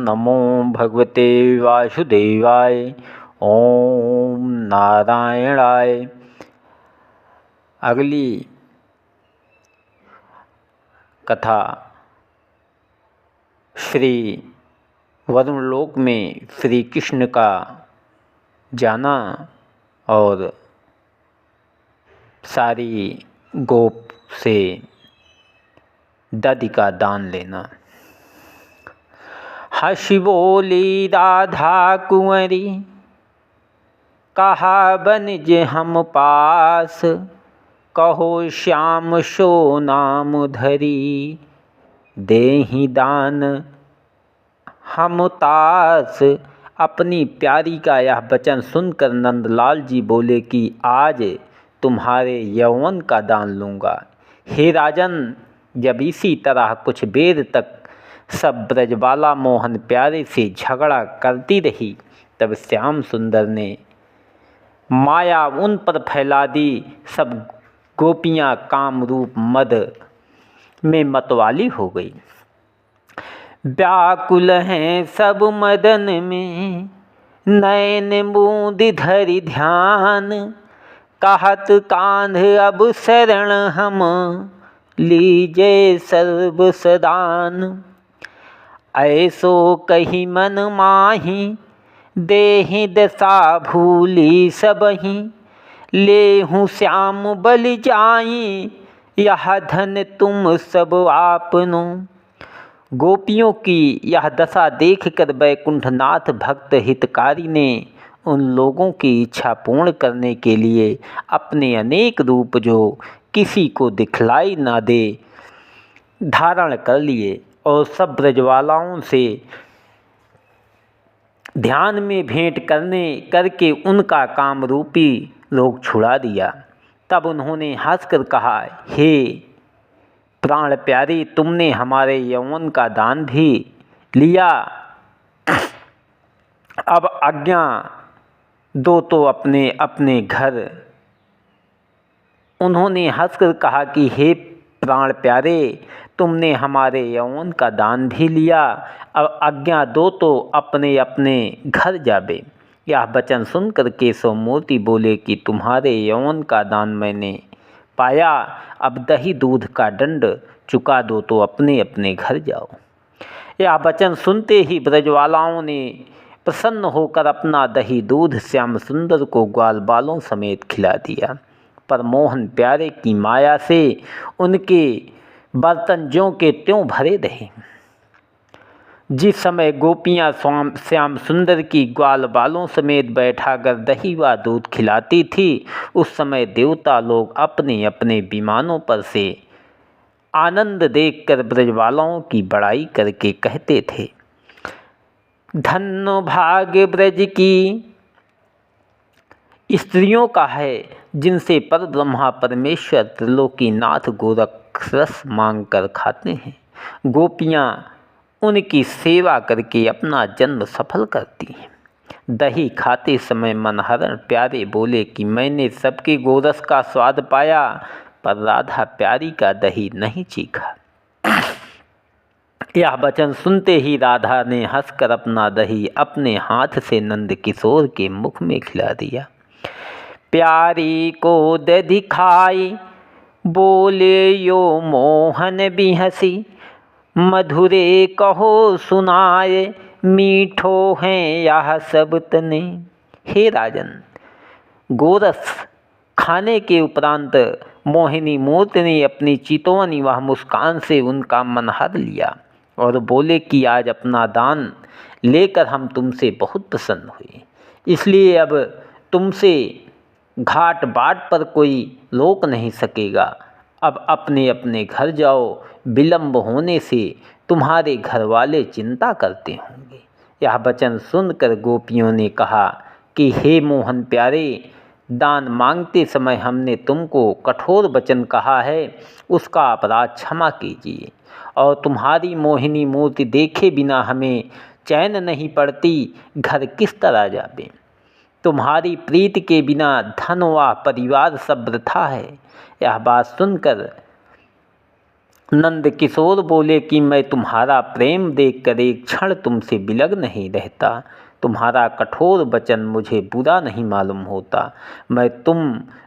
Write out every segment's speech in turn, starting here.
नमो भगवते वासुदेवाय। ओम नारायणाय। अगली कथा श्री वरुण लोक में श्री कृष्ण का जाना और सारी गोप से दधि का दान लेना। हंसी बोली राधा कुंवरी, कहा बनिज हम पास, कहो श्याम सो नाम धरी, देहि दान हम तास। अपनी प्यारी का यह वचन सुनकर नंदलाल जी बोले कि आज तुम्हारे यौवन का दान लूँगा। हे राजन, जब इसी तरह कुछ देर तक सब ब्रजबाला मोहन प्यारे से झगड़ा करती रही, तब श्याम सुंदर ने माया उन पर फैला दी। सब गोपियाँ काम रूप मद में मतवाली हो गई। व्याकुल हैं सब मदन में, नयन बूंद धरि ध्यान, कहत कान्ह अब शरण हम, लीजे सर्व सदान। ऐसो कही मन माही, देहि दशा भूली सबही, लेहूँ श्याम बलि जाई, यह धन तुम सब आपनो। गोपियों की यह दशा देखकर वैकुंठनाथ भक्त हितकारी ने उन लोगों की इच्छा पूर्ण करने के लिए अपने अनेक रूप जो किसी को दिखलाई ना दे धारण कर लिए और सब ब्रजवालाओं से ध्यान में भेंट करके उनका काम रूपी रोग छुड़ा दिया। तब उन्होंने हंसकर कहा, हे प्राण प्यारे, तुमने हमारे यौवन का दान भी लिया, अब आज्ञा दो तो अपने अपने घर। उन्होंने हंसकर कहा कि हे प्राण प्यारे, तुमने हमारे यौवन का दान भी लिया, अब आज्ञा दो तो अपने अपने घर जाबे। यह वचन सुनकर केशव मूर्ति बोले कि तुम्हारे यौवन का दान मैंने पाया, अब दही दूध का दंड चुका दो तो अपने अपने घर जाओ। यह वचन सुनते ही ब्रजवालाओं ने प्रसन्न होकर अपना दही दूध श्याम सुंदर को ग्वाल बालों समेत खिला दिया। पर मोहन प्यारे की माया से उनके बर्तन ज्यों के त्यों भरे रहे। जिस समय गोपियाँ श्याम सुंदर की ग्वाल बालों समेत बैठाकर दही व दूध खिलाती थी, उस समय देवता लोग अपने अपने विमानों पर से आनंद देखकर ब्रजवालाओं की बड़ाई करके कहते थे, धन्य भाग्य ब्रज की स्त्रियों का है, जिनसे पर ब्रह्मा परमेश्वर त्रिलोकीनाथ गोरख रस मांग कर खाते हैं। गोपियाँ उनकी सेवा करके अपना जन्म सफल करती हैं। दही खाते समय मनहरण प्यारे बोले कि मैंने सबके गोरस का स्वाद पाया, पर राधा प्यारी का दही नहीं चीखा। यह वचन सुनते ही राधा ने हंसकर अपना दही अपने हाथ से नंद किशोर के मुख में खिला दिया। प्यारी को दधि खाई, बोले यो मोहन भी हंसी, मधुरे कहो सुनाए, मीठो हैं यह सब तने। हे राजन, गोरस खाने के उपरांत मोहिनी मूर्ति ने अपनी चितौनी व मुस्कान से उनका मन हर लिया और बोले कि आज अपना दान लेकर हम तुमसे बहुत प्रसन्न हुए, इसलिए अब तुमसे घाट बाट पर कोई रोक नहीं सकेगा। अब अपने अपने घर जाओ, विलंब होने से तुम्हारे घर वाले चिंता करते होंगे। यह वचन सुनकर गोपियों ने कहा कि हे मोहन प्यारे, दान मांगते समय हमने तुमको कठोर वचन कहा है, उसका अपराध क्षमा कीजिए। और तुम्हारी मोहिनी मूर्ति देखे बिना हमें चैन नहीं पड़ती, घर किस तरह जाबे। तुम्हारी प्रीति के बिना धन व परिवार सब वृथा है। यह बात सुनकर नंद किशोर बोले कि मैं तुम्हारा प्रेम देखकर एक क्षण तुमसे बिलग नहीं रहता। तुम्हारा कठोर वचन मुझे बुरा नहीं मालूम होता। मैं तुम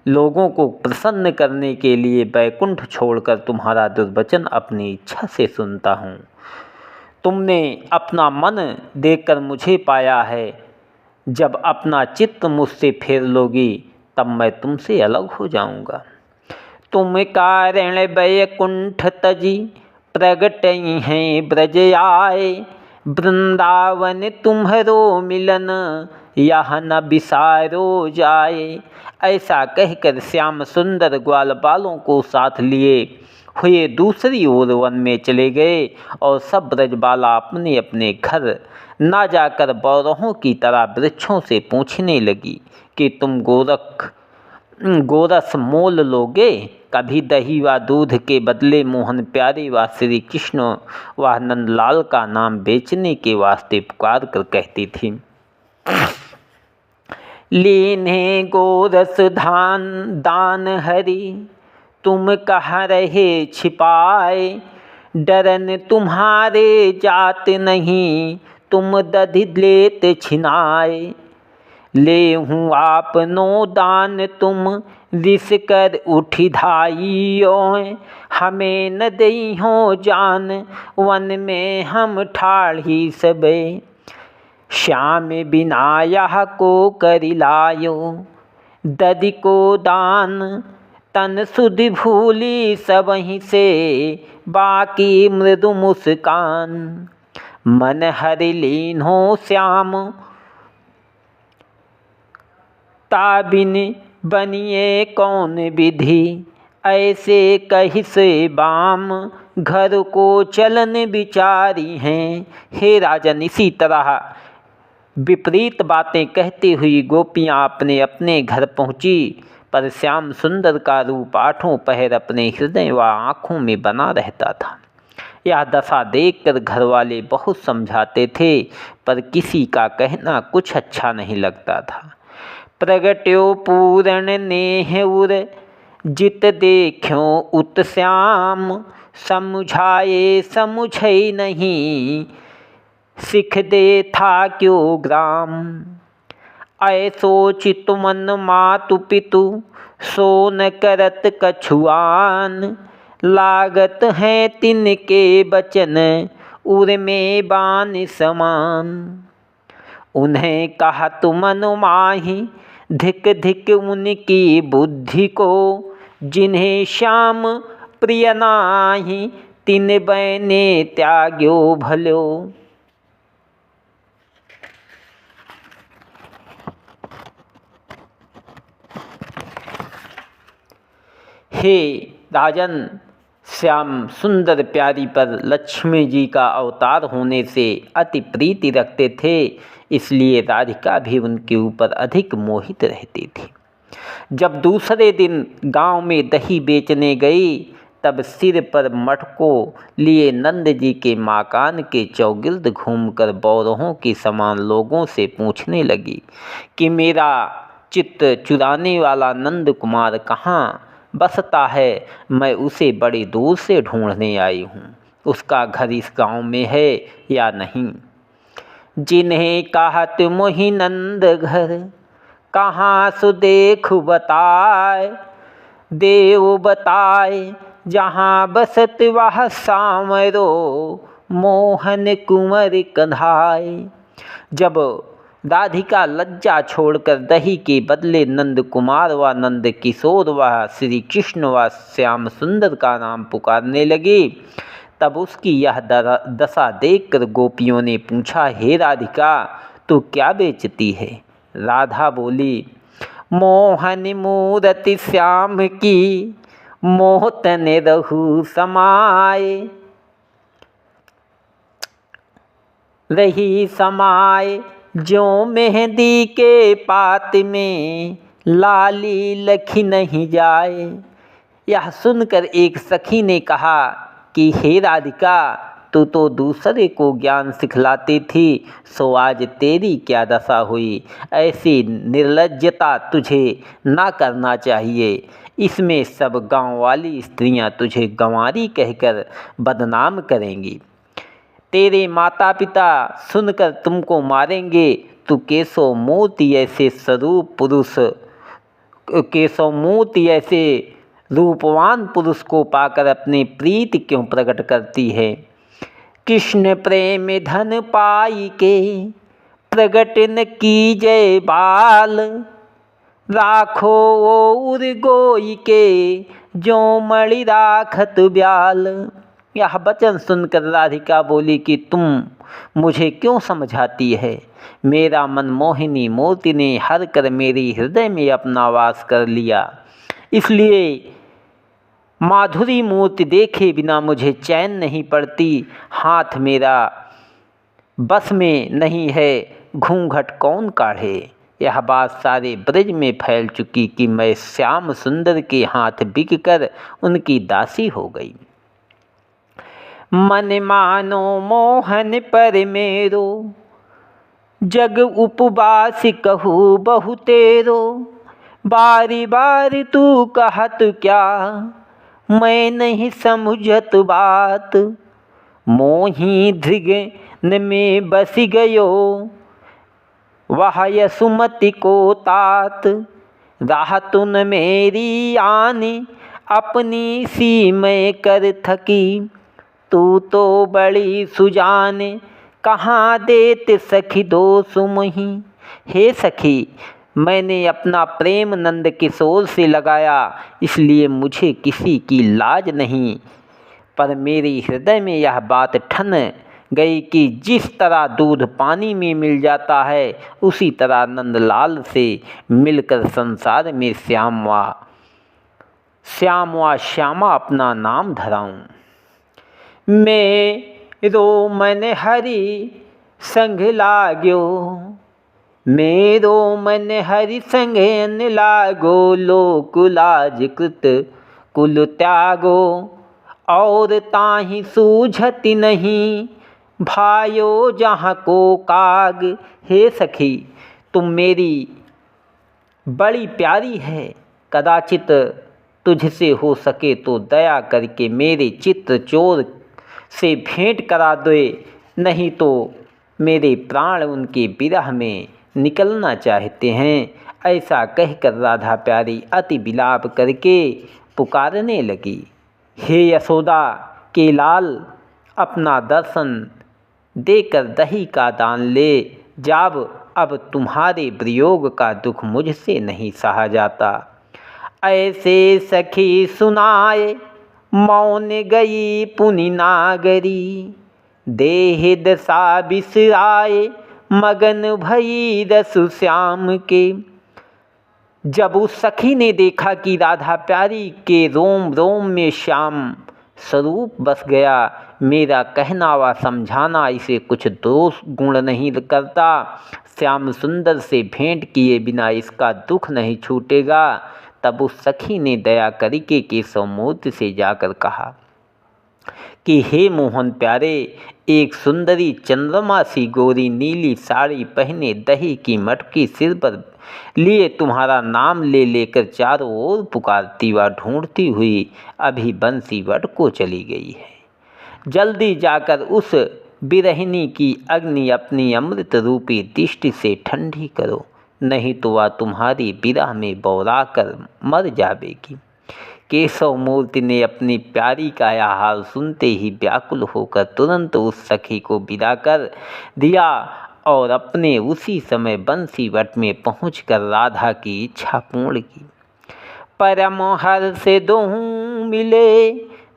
लोगों को प्रसन्न करने के लिए बैकुंठ छोड़कर तुम्हारा दुर्वचन अपनी इच्छा से सुनता हूँ। तुमने अपना मन देखकर मुझे पाया है। जब अपना चित्त मुझसे फेर लोगी तब मैं तुमसे अलग हो जाऊँगा। तुम कारण बैकुंठ तजी प्रगटई हैं ब्रज आए। वृंदावन तुम्हरो मिलन यह न बिसारो जाए। ऐसा कहकर श्याम सुंदर ग्वाल बालों को साथ लिए हुए दूसरी ओर वन में चले गए और सब ब्रजबाला अपने अपने घर ना जाकर बौरों की तरह वृक्षों से पूछने लगी कि तुम गोरस मोल लोगे। कभी दही व दूध के बदले मोहन प्यारे व श्री कृष्ण व नंदलाल का नाम बेचने के वास्ते पुकार कर कहती थी, लीने गोरस धान दान हरि तुम कहाँ रहे छिपाए। डरन तुम्हारे जात नहीं तुम दधि लेत छिनाए। ले हूँ आपनो दान तुम रिस कर उठी धाइयो। हमें न दई हो जान वन में हम ठाढ़ी सबे। श्याम बिना यह को करि लायो दधि को दान। तन सुधि भूली सबहि से बाकी मृदु मुस्कान। मन हरि लीन हो श्याम ताबिन बनिए कौन विधि। ऐसे कही से बाम घर को चलन विचारी हैं। हे राजन, इसी तरह विपरीत बातें कहती हुई गोपियाँ अपने अपने घर पहुँची, पर श्याम सुंदर का रूप आठों पहर अपने हृदय व आँखों में बना रहता था। यह दशा देखकर घरवाले बहुत समझाते थे, पर किसी का कहना कुछ अच्छा नहीं लगता था। प्रगट्यो पूरण नेह उर जित देखो उत श्याम। समुझाए समुझई नहीं सिख दे था क्यों ग्राम। ऐसो चित मन मातु पितु सो न करत कछुआन। लागत हैं तिनके बचन उर में बान समान। उन्हें कहा तुम अनुमाही धिक धिक उनकी बुद्धि को। जिन्हें श्याम प्रिय नाही तिन बैने त्याग्यो भलो। हे राजन, श्याम सुंदर प्यारी पर लक्ष्मी जी का अवतार होने से अति प्रीति रखते थे, इसलिए राधिका भी उनके ऊपर अधिक मोहित रहती थी। जब दूसरे दिन गांव में दही बेचने गई, तब सिर पर मटको लिए नंद जी के मकान के चौगिर्द घूमकर बौरों के समान लोगों से पूछने लगी कि मेरा चित्त चुराने वाला नंद कुमार कहाँ बसता है। मैं उसे बड़ी दूर से ढूंढने आई हूँ। उसका घर इस गांव में है या नहीं। जिन्हें कहत मोहि नंद घर कहाँ सु देखु बताए। देव बताए जहाँ बसत वह सामरो मोहन कुंवर कन्हाय। जब राधिका लज्जा छोड़कर दही के बदले नंद कुमार व नंद किशोर व श्री कृष्ण व श्याम सुंदर का नाम पुकारने लगी, तब उसकी यह दशा देखकर गोपियों ने पूछा, हे राधिका, तू क्या बेचती है। राधा बोली, मोहन मूरति श्याम की मोहतन रहु समाए। रही समाए जो मेहंदी के पात में लाली लखी नहीं जाए। यह सुनकर एक सखी ने कहा कि हे राधिका, तू तो दूसरे को ज्ञान सिखलाती थी, सो आज तेरी क्या दशा हुई। ऐसी निर्लज्जता तुझे ना करना चाहिए। इसमें सब गांव वाली स्त्रियां तुझे गंवारी कहकर बदनाम करेंगी। तेरे माता पिता सुनकर तुमको मारेंगे। तू केशव मूर्ति ऐसे स्वरूप पुरुष, केशव मूर्ति ऐसे रूपवान पुरुष को पाकर अपने प्रीति क्यों प्रकट करती है। कृष्ण प्रेम धन पाई के प्रगट न की जय बाल, राखो और गोई के जो मणि राखत ब्याल। यह वचन सुनकर राधिका बोली कि तुम मुझे क्यों समझाती है। मेरा मन मोहिनी मूर्ति ने हर कर मेरे हृदय में अपना वास कर लिया, इसलिए माधुरी मूर्ति देखे बिना मुझे चैन नहीं पड़ती। हाथ मेरा बस में नहीं है, घूंघट कौन काढ़े। यह बात सारे ब्रज में फैल चुकी कि मैं श्याम सुंदर के हाथ बिक कर उनकी दासी हो गई। मन मानो मोहन पर मेरो, जग उपवास कहू बहु तेरो। बारी बारी तू कहत क्या, मैं नहीं समझत बात। मोही धृगन में बस गयो, वह यसुमति को तात। राहतुन मेरी आने, अपनी सी मैं कर थकी। तू तो बड़ी सुजाने, कहाँ देत सखी दो सुमही। हे सखी, मैंने अपना प्रेम नंद किशोर से लगाया, इसलिए मुझे किसी की लाज नहीं। पर मेरे हृदय में यह बात ठन गई कि जिस तरह दूध पानी में मिल जाता है, उसी तरह नंदलाल से मिलकर संसार में श्यामा अपना नाम धराऊं। मेरो मन हरि संग लाग्यो, मेरो मन हरि संग लागो। लोक लाज कृत कुल त्यागो, और ताहि सूझति नहीं, भायो जहाँ को काग। हे सखी, तुम मेरी बड़ी प्यारी है, कदाचित तुझसे हो सके तो दया करके मेरे चित्र चोर से भेंट करा दे, नहीं तो मेरे प्राण उनके विरह में निकलना चाहते हैं। ऐसा कहकर राधा प्यारी अति विलाप करके पुकारने लगी, हे यशोदा के लाल, अपना दर्शन देकर दही का दान ले जाब। अब तुम्हारे वियोग का दुख मुझसे नहीं सहा जाता। ऐसे सखी सुनाए, मौन गई पुनि नागरी। देह दशा बिसराए, मगन भई रसु श्याम के। जब उस सखी ने देखा कि राधा प्यारी के रोम रोम में श्याम स्वरूप बस गया, मेरा कहना व समझाना इसे कुछ दोष गुण नहीं करता। श्याम सुंदर से भेंट किए बिना इसका दुख नहीं छूटेगा। तब उस सखी ने दया करके केशव मूर्ति से जाकर कहा कि हे मोहन प्यारे, एक सुंदरी चंद्रमा सी गोरी नीली साड़ी पहने दही की मटकी सिर पर लिए तुम्हारा नाम ले लेकर चारों ओर पुकारती व ढूंढती हुई अभी बंसी वट को चली गई है। जल्दी जाकर उस बिरहिनी की अग्नि अपनी अमृत रूपी दृष्टि से ठंडी करो, नहीं तो वह तुम्हारी विरह में बौरा कर मर जाएगी। केशव मूर्ति ने अपनी प्यारी का यह हाल सुनते ही व्याकुल होकर तुरंत उस सखी को विदा कर दिया और अपने उसी समय बंसी वट में पहुंचकर राधा की इच्छा पूर्ण की। परम हर्ष से दोहूं मिले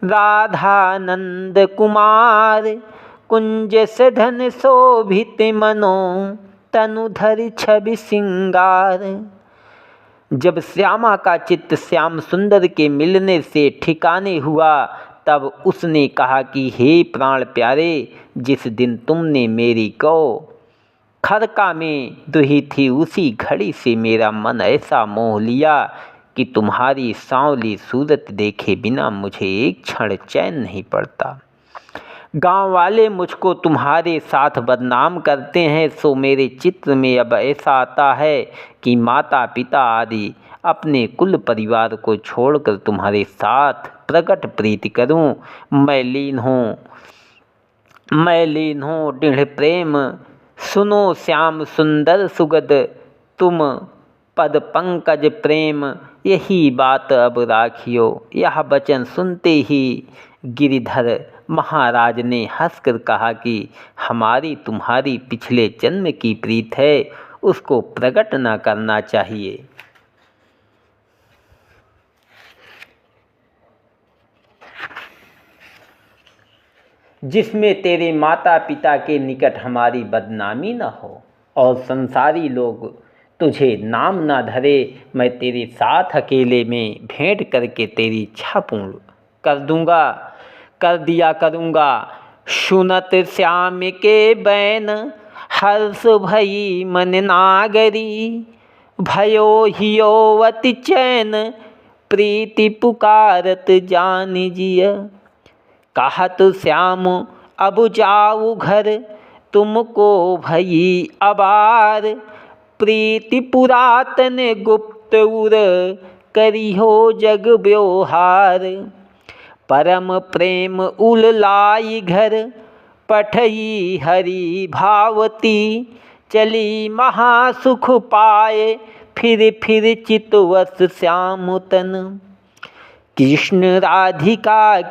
राधानंद कुमार, कुंज सधन शोभित मनो तनुधर छवि सिंगार। जब श्यामा का चित्त श्याम सुंदर के मिलने से ठिकाने हुआ, तब उसने कहा कि हे प्राण प्यारे, जिस दिन तुमने मेरी गौ खरका में दुही थी, उसी घड़ी से मेरा मन ऐसा मोह लिया कि तुम्हारी सांवली सूरत देखे बिना मुझे एक क्षण चैन नहीं पड़ता। गांव वाले मुझको तुम्हारे साथ बदनाम करते हैं, सो मेरे चित्र में अब ऐसा आता है कि माता पिता आदि अपने कुल परिवार को छोड़कर तुम्हारे साथ प्रकट प्रीति करूं। मैं लीन हूँ दृढ़ प्रेम, सुनो श्याम सुंदर सुगद, तुम पद पंकज प्रेम, यही बात अब राखियो। यह वचन सुनते ही गिरिधर महाराज ने हंसकर कहा कि हमारी तुम्हारी पिछले जन्म की प्रीत है, उसको प्रकट न करना चाहिए। जिसमें तेरे माता पिता के निकट हमारी बदनामी न हो और संसारी लोग तुझे नाम न धरे। मैं तेरे साथ अकेले में भेंट करके तेरी इच्छा पूर्ण कर दिया करूँगा। सुनत श्याम के बैन हर्ष भई मन नागरी, भयो हियो अति चैन प्रीति पुकारत जान जिय। कहत श्याम अब जाऊ घर, तुमको भई अबार, प्रीति पुरातन गुप्त उर करिहो जग व्यवहार। परम प्रेम उललाई घर, पठई हरि भावती, चली महासुख पाए फिर चितवस श्याम तन। कृष्ण राधिका